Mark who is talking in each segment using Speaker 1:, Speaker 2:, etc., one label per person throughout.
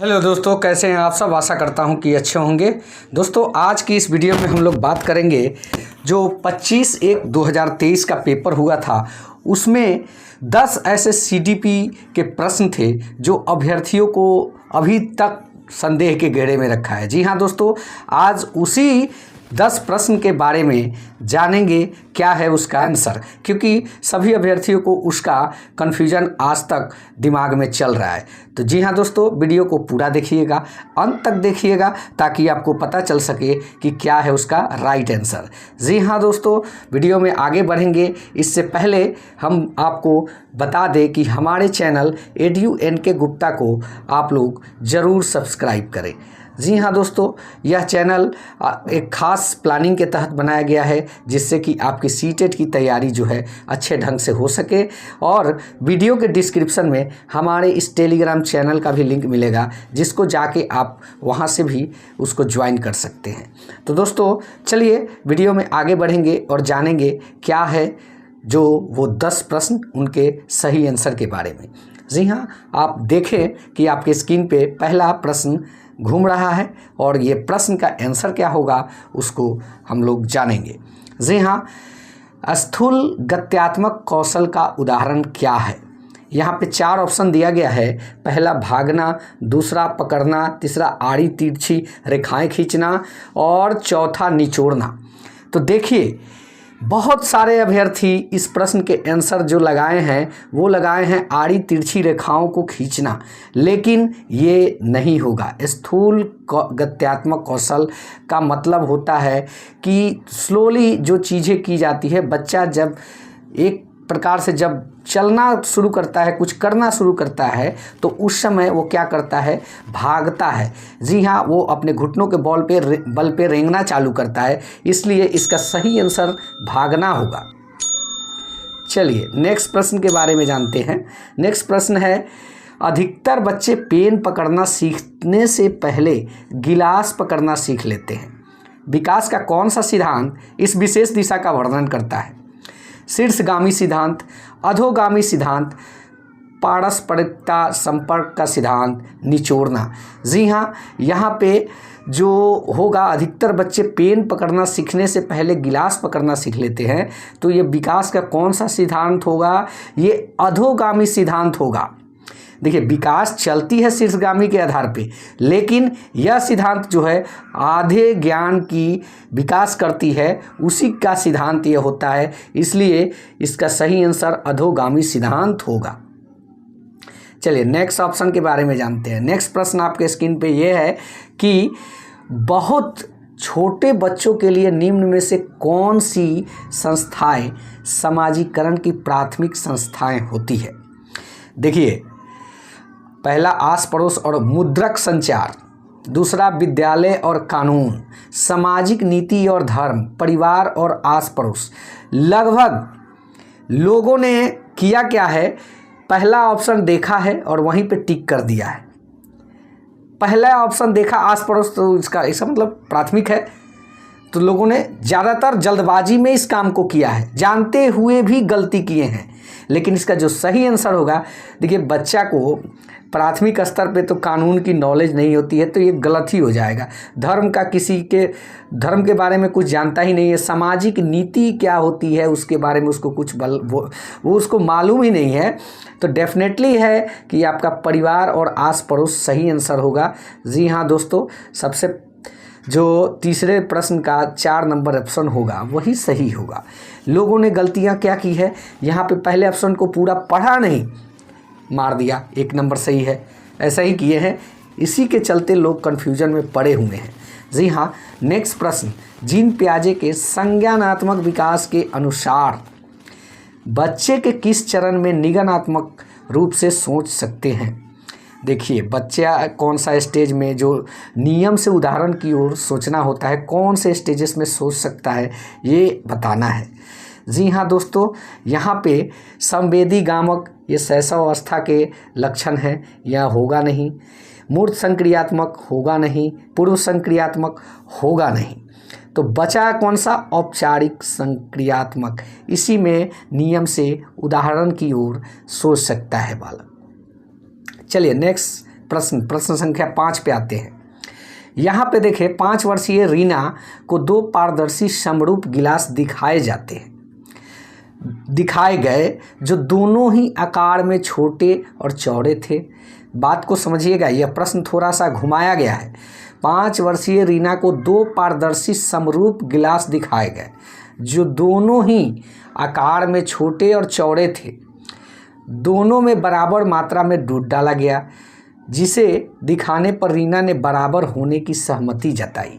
Speaker 1: Hello दोस्तों, कैसे हैं आप सब। आशा करता हूं कि अच्छे होंगे। दोस्तों, आज की इस वीडियो में हम लोग बात करेंगे जो 25/1/2023 का पेपर हुआ था, उसमें 10 ऐसे सीडीपी के प्रश्न थे जो अभ्यर्थियों को अभी तक संदेह के घेरे में रखा है। जी हाँ दोस्तों, आज उसी 10 प्रश्न के बारे में जानेंगे क्या है उसका आंसर, क्योंकि सभी अभ्यर्थियों को उसका कन्फ्यूजन आज तक दिमाग में चल रहा है। तो जी हाँ दोस्तों, वीडियो को पूरा देखिएगा, अंत तक देखिएगा, ताकि आपको पता चल सके कि क्या है उसका राइट आंसर। जी हाँ दोस्तों, वीडियो में आगे बढ़ेंगे इससे पहले हम आपको बता दें कि हमारे चैनल EduNK गुप्ता को आप लोग ज़रूर सब्सक्राइब करें। जी हाँ दोस्तों, यह चैनल एक ख़ास प्लानिंग के तहत बनाया गया है, जिससे कि आपकी सीटेट की तैयारी जो है अच्छे ढंग से हो सके। और वीडियो के डिस्क्रिप्शन में हमारे इस टेलीग्राम चैनल का भी लिंक मिलेगा, जिसको जाके आप वहाँ से भी उसको ज्वाइन कर सकते हैं। तो दोस्तों चलिए वीडियो में आगे बढ़ेंगे और जानेंगे क्या है जो वो 10 प्रश्न, उनके सही आंसर के बारे में। जी हाँ, आप देखें कि आपके स्क्रीन पे पहला प्रश्न घूम रहा है और ये प्रश्न का आंसर क्या होगा उसको हम लोग जानेंगे। जी हाँ, स्थूल गत्यात्मक कौशल का उदाहरण क्या है। यहाँ पे 4 ऑप्शन दिया गया है। पहला भागना, दूसरा पकड़ना, तीसरा आड़ी तिरछी रेखाएं खींचना और चौथा निचोड़ना। तो देखिए, बहुत सारे अभ्यर्थी इस प्रश्न के आंसर जो लगाए हैं वो लगाए हैं आड़ी तिरछी रेखाओं को खींचना, लेकिन ये नहीं होगा। स्थूल गत्यात्मक कौशल का मतलब होता है कि स्लोली जो चीज़ें की जाती है, बच्चा जब एक प्रकार से जब चलना शुरू करता है, कुछ करना शुरू करता है, तो उस समय वो क्या करता है, भागता है। जी हाँ, वो अपने घुटनों के बल पे रेंगना चालू करता है, इसलिए इसका सही आंसर भागना होगा। चलिए नेक्स्ट प्रश्न के बारे में जानते हैं। नेक्स्ट प्रश्न है, अधिकतर बच्चे पेन पकड़ना सीखने से पहले गिलास पकड़ना सीख लेते हैं। विकास का कौन सा सिद्धांत इस विशेष दिशा का वर्णन करता है। शीर्षगामी सिद्धांत, अधोगामी सिद्धांत, पारस्परिकता संपर्क का सिद्धांत, निचोड़ना। जी हाँ, यहाँ पे जो होगा, अधिकतर बच्चे पेन पकड़ना सीखने से पहले गिलास पकड़ना सीख लेते हैं, तो ये विकास का कौन सा सिद्धांत होगा, ये अधोगामी सिद्धांत होगा। देखिए, विकास चलती है शीर्षगामी के आधार पे, लेकिन यह सिद्धांत जो है आधे ज्ञान की विकास करती है, उसी का सिद्धांत यह होता है, इसलिए इसका सही आंसर अधोगामी सिद्धांत होगा। चलिए नेक्स्ट ऑप्शन के बारे में जानते हैं। नेक्स्ट प्रश्न आपके स्क्रीन पे यह है कि बहुत छोटे बच्चों के लिए निम्न में से कौन सी संस्थाएं समाजीकरण की प्राथमिक संस्थाएं होती है। देखिए, पहला आस पड़ोस और मुद्रक संचार, दूसरा विद्यालय और कानून, सामाजिक नीति और धर्म, परिवार और आस पड़ोस। लगभग लोगों ने किया क्या है, पहला ऑप्शन देखा है और वहीं पे टिक कर दिया है। पहला ऑप्शन देखा आस पड़ोस, तो इसका मतलब प्राथमिक है, तो लोगों ने ज़्यादातर जल्दबाजी में इस काम को किया है, जानते हुए भी गलती किए हैं। लेकिन इसका जो सही आंसर होगा, देखिए, बच्चा को प्राथमिक स्तर पे तो कानून की नॉलेज नहीं होती है, तो ये गलत ही हो जाएगा। धर्म का, किसी के धर्म के बारे में कुछ जानता ही नहीं है, सामाजिक नीति क्या होती है उसके बारे में उसको कुछ वो उसको मालूम ही नहीं है, तो डेफिनेटली है कि आपका परिवार और आस पड़ोस सही आंसर होगा। जी हाँ दोस्तों, सबसे जो तीसरे प्रश्न का 4 नंबर ऑप्शन होगा वही सही होगा। लोगों ने गलतियां क्या की है, यहाँ पे पहले ऑप्शन को पूरा पढ़ा नहीं, मार दिया, 1 नंबर सही है, ऐसा ही किए हैं, इसी के चलते लोग कन्फ्यूजन में पड़े हुए हैं। जी हाँ, नेक्स्ट प्रश्न, जीन पियाजे के संज्ञानात्मक विकास के अनुसार बच्चे के किस चरण में निगमनात्मक रूप से सोच सकते हैं। देखिए, बच्चा कौन सा स्टेज में जो नियम से उदाहरण की ओर सोचना होता है, कौन से स्टेजेस में सोच सकता है, ये बताना है। जी हाँ दोस्तों, यहाँ पे संवेदी गामक, ये शैशव अवस्था के लक्षण हैं, यह होगा नहीं। मूर्त संक्रियात्मक होगा नहीं, पूर्व संक्रियात्मक होगा नहीं। तो बचा कौन सा, औपचारिक संक्रियात्मक, इसी में नियम से उदाहरण की ओर सोच सकता है बालक। चलिए नेक्स्ट प्रश्न संख्या 5 पे आते हैं। यहाँ पे देखें 5 वर्षीय रीना को 2 पारदर्शी समरूप गिलास दिखाए गए जो दोनों ही आकार में छोटे और चौड़े थे। बात को समझिएगा, यह प्रश्न थोड़ा सा घुमाया गया है। 5 वर्षीय रीना को 2 पारदर्शी समरूप गिलास दिखाए गए जो दोनों ही आकार में छोटे और चौड़े थे। दोनों में बराबर मात्रा में दूध डाला गया, जिसे दिखाने पर रीना ने बराबर होने की सहमति जताई।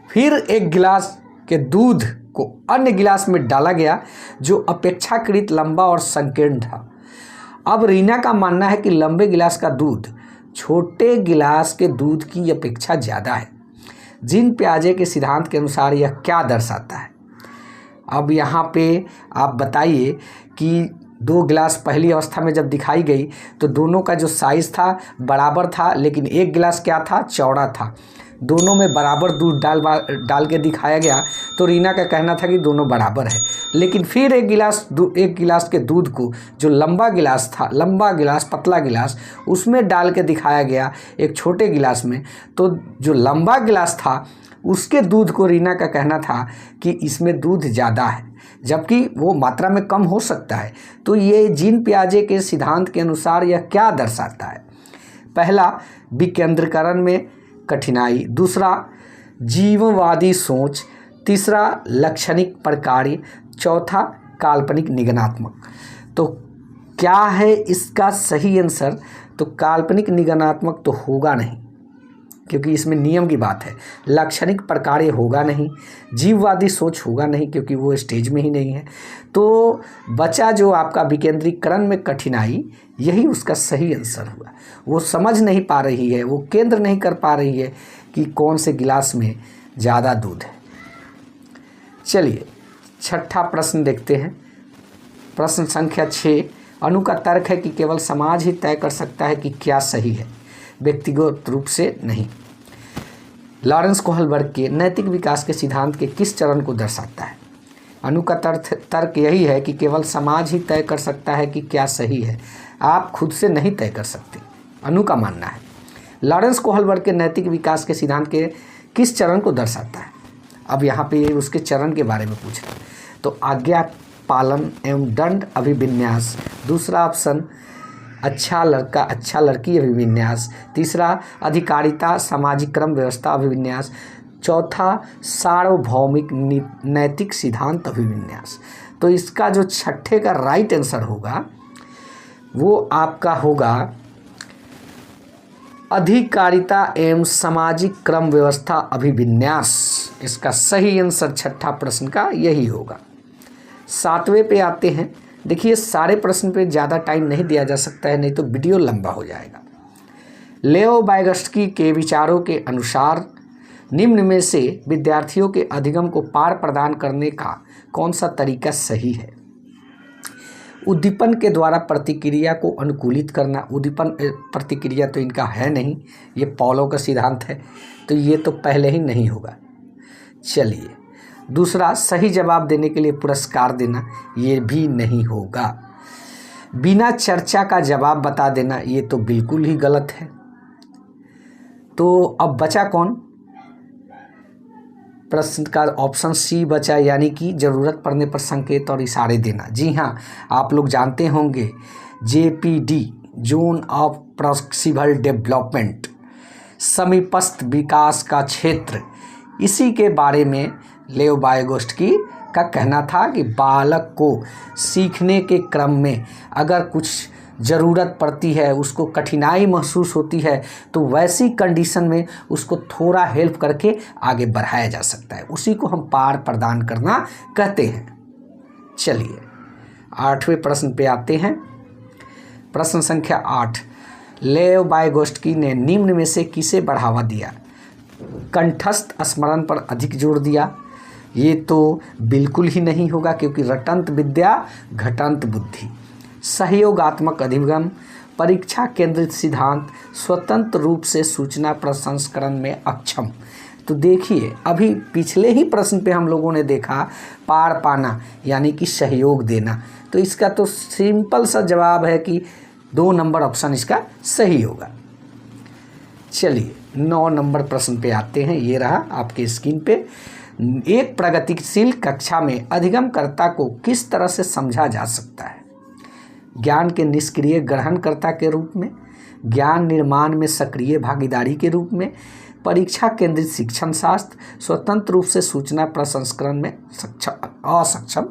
Speaker 1: फिर एक गिलास के दूध को अन्य गिलास में डाला गया जो अपेक्षाकृत लंबा और संकीर्ण था। अब रीना का मानना है कि लंबे गिलास का दूध छोटे गिलास के दूध की अपेक्षा ज़्यादा है। जीन पियाजे के सिद्धांत के अनुसार यह क्या दर्शाता है? अब यहाँ पे आप बताइए कि 2 गिलास पहली अवस्था में जब दिखाई गई तो दोनों का जो साइज़ था बराबर था, लेकिन एक गिलास क्या था, चौड़ा था। दोनों में बराबर दूध डाल के दिखाया गया तो रीना का कहना था कि दोनों बराबर है। लेकिन फिर एक गिलास के दूध को जो लंबा गिलास पतला गिलास उसमें डाल के दिखाया गया एक छोटे गिलास में, तो जो लंबा गिलास था उसके दूध को रीना का कहना था कि इसमें दूध ज़्यादा है, जबकि वो मात्रा में कम हो सकता है। तो ये जीन पियाजे के सिद्धांत के अनुसार यह क्या दर्शाता है? पहला, विकेंद्रीकरण में कठिनाई। दूसरा, जीववादी सोच। तीसरा, लाक्षणिक प्रकार्य। चौथा, काल्पनिक निगमनात्मक। तो क्या है इसका सही आंसर? तो काल्पनिक निगमनात्मक तो होगा नहीं, क्योंकि इसमें नियम की बात है। लाक्षणिक प्रकार्य होगा नहीं, जीववादी सोच होगा नहीं, क्योंकि वो स्टेज में ही नहीं है। तो बचा जो आपका विकेंद्रीकरण में कठिनाई, यही उसका सही आंसर हुआ। वो समझ नहीं पा रही है, वो केंद्र नहीं कर पा रही है कि कौन से गिलास में ज़्यादा दूध है। चलिए 6ठा प्रश्न देखते हैं। प्रश्न संख्या 6। अनु का तर्क है कि केवल समाज ही तय कर सकता है कि क्या सही है, व्यक्तिगत रूप से नहीं। लॉरेंस कोहलबर्ग के नैतिक विकास के सिद्धांत के किस चरण को दर्शाता है? अनु का तर्क यही है कि केवल समाज ही तय कर सकता है कि क्या सही है, आप खुद से नहीं तय कर सकते, अनु का मानना है। लॉरेंस कोहलबर्ग के नैतिक विकास के सिद्धांत के किस चरण को दर्शाता है? अब यहाँ पे उसके चरण के बारे में पूछ रहे हैं। तो आज्ञा पालन एवं दंड अभिविन्यास। दूसरा ऑप्शन, अच्छा लड़का अच्छा लड़की अभिविन्यास। तीसरा, अधिकारिता सामाजिक क्रम व्यवस्था अभिविन्यास। चौथा, सार्वभौमिक नैतिक सिद्धांत अभिविन्यास। तो इसका जो 6ठे का राइट आंसर होगा वो आपका होगा अधिकारिता एवं सामाजिक क्रम व्यवस्था अभिविन्यास। इसका सही आंसर 6ठा प्रश्न का यही होगा। 7वें पे आते हैं। देखिए सारे प्रश्न पे ज़्यादा टाइम नहीं दिया जा सकता है, नहीं तो वीडियो लंबा हो जाएगा। लेओ वाइगोत्स्की के विचारों के अनुसार निम्न में से विद्यार्थियों के अधिगम को पार प्रदान करने का कौन सा तरीका सही है? उद्दीपन के द्वारा प्रतिक्रिया को अनुकूलित करना। उद्दीपन प्रतिक्रिया तो इनका है नहीं, ये पॉलो का सिद्धांत है, तो ये तो पहले ही नहीं होगा। चलिए दूसरा, सही जवाब देने के लिए पुरस्कार देना, ये भी नहीं होगा। बिना चर्चा का जवाब बता देना, ये तो बिल्कुल ही गलत है। तो अब बचा कौन? प्रश्न का ऑप्शन सी बचा, यानी कि ज़रूरत पड़ने पर संकेत और इशारे देना। जी हाँ, आप लोग जानते होंगे JPD zone of proximal development, समीपस्थ विकास का क्षेत्र, इसी के बारे में लेओ वाइगोत्स्की का कहना था कि बालक को सीखने के क्रम में अगर कुछ ज़रूरत पड़ती है, उसको कठिनाई महसूस होती है, तो वैसी कंडीशन में उसको थोड़ा हेल्प करके आगे बढ़ाया जा सकता है, उसी को हम पार प्रदान करना कहते हैं। चलिए 8वें प्रश्न पे आते हैं। प्रश्न संख्या 8। लेओ वाइगोत्स्की ने निम्न में से किसे बढ़ावा दिया? कंठस्थ स्मरण पर अधिक जोर दिया, ये तो बिल्कुल ही नहीं होगा, क्योंकि रटंत विद्या घटंत बुद्धि। सहयोगात्मक अधिगम, परीक्षा केंद्रित सिद्धांत, स्वतंत्र रूप से सूचना प्रसंस्करण में अक्षम। तो देखिए अभी पिछले ही प्रश्न पे हम लोगों ने देखा पार पाना यानी कि सहयोग देना, तो इसका तो सिंपल सा जवाब है कि 2 नंबर ऑप्शन इसका सही होगा। चलिए 9 नंबर प्रश्न पे आते हैं। ये रहा आपके स्क्रीन पे। एक प्रगतिशील कक्षा में अधिगमकर्ता को किस तरह से समझा जा सकता है? ज्ञान के निष्क्रिय ग्रहणकर्ता के रूप में, ज्ञान निर्माण में सक्रिय भागीदारी के रूप में, परीक्षा केंद्रित शिक्षण शास्त्र, स्वतंत्र रूप से सूचना प्रसंस्करण में असक्षम।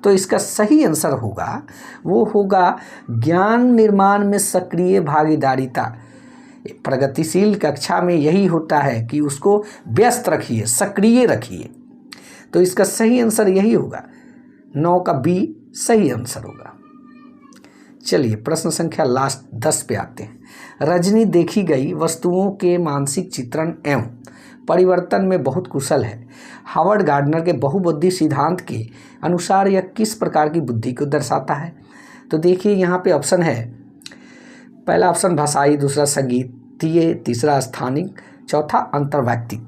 Speaker 1: तो इसका सही आंसर होगा, वो होगा ज्ञान निर्माण में सक्रिय भागीदारिता। प्रगतिशील कक्षा में यही होता है कि उसको व्यस्त रखिए, सक्रिय रखिए। तो इसका सही आंसर यही होगा, 9 का बी सही आंसर होगा। चलिए प्रश्न संख्या लास्ट 10 पे आते हैं। रजनी देखी गई वस्तुओं के मानसिक चित्रण एवं परिवर्तन में बहुत कुशल है। हावर्ड गार्डनर के बहुबुद्धि सिद्धांत के अनुसार यह किस प्रकार की बुद्धि को दर्शाता है? तो देखिए यहाँ पे ऑप्शन है, पहला ऑप्शन भाषाई, दूसरा संगीतीय, तीसरा स्थानिक, चौथा अंतर्वैयक्तिक।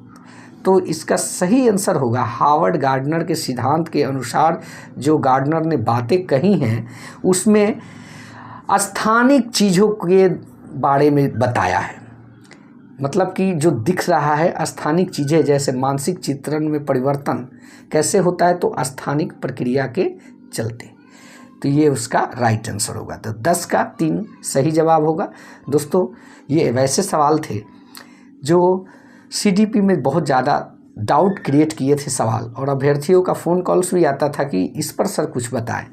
Speaker 1: तो इसका सही आंसर होगा हावर्ड गार्डनर के सिद्धांत के अनुसार जो गार्डनर ने बातें कही हैं उसमें स्थानिक चीज़ों के बारे में बताया है। मतलब कि जो दिख रहा है स्थानिक चीज़ें, जैसे मानसिक चित्रण में परिवर्तन कैसे होता है, तो स्थानिक प्रक्रिया के चलते। तो ये उसका राइट आंसर होगा। तो 10 का 3 सही जवाब होगा। दोस्तों ये वैसे सवाल थे जो CDP में बहुत ज़्यादा डाउट क्रिएट किए थे सवाल, और अभ्यर्थियों का फ़ोन कॉल्स भी आता था कि इस पर सर कुछ बताएं।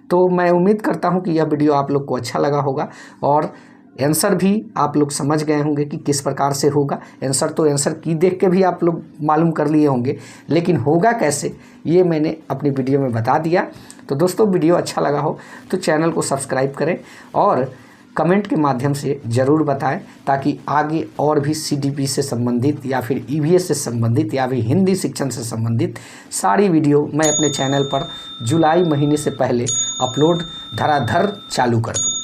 Speaker 1: तो मैं उम्मीद करता हूं कि यह वीडियो आप लोग को अच्छा लगा होगा और आंसर भी आप लोग समझ गए होंगे कि किस प्रकार से होगा। आंसर तो आंसर की देख के भी आप लोग मालूम कर लिए होंगे, लेकिन होगा कैसे ये मैंने अपनी वीडियो में बता दिया। तो दोस्तों वीडियो अच्छा लगा हो तो चैनल को सब्सक्राइब करें और कमेंट के माध्यम से ज़रूर बताएं, ताकि आगे और भी CDP से संबंधित या फिर EVS से संबंधित या फिर हिंदी शिक्षण से संबंधित सारी वीडियो मैं अपने चैनल पर जुलाई महीने से पहले अपलोड धड़ाधड़ चालू कर दूँ।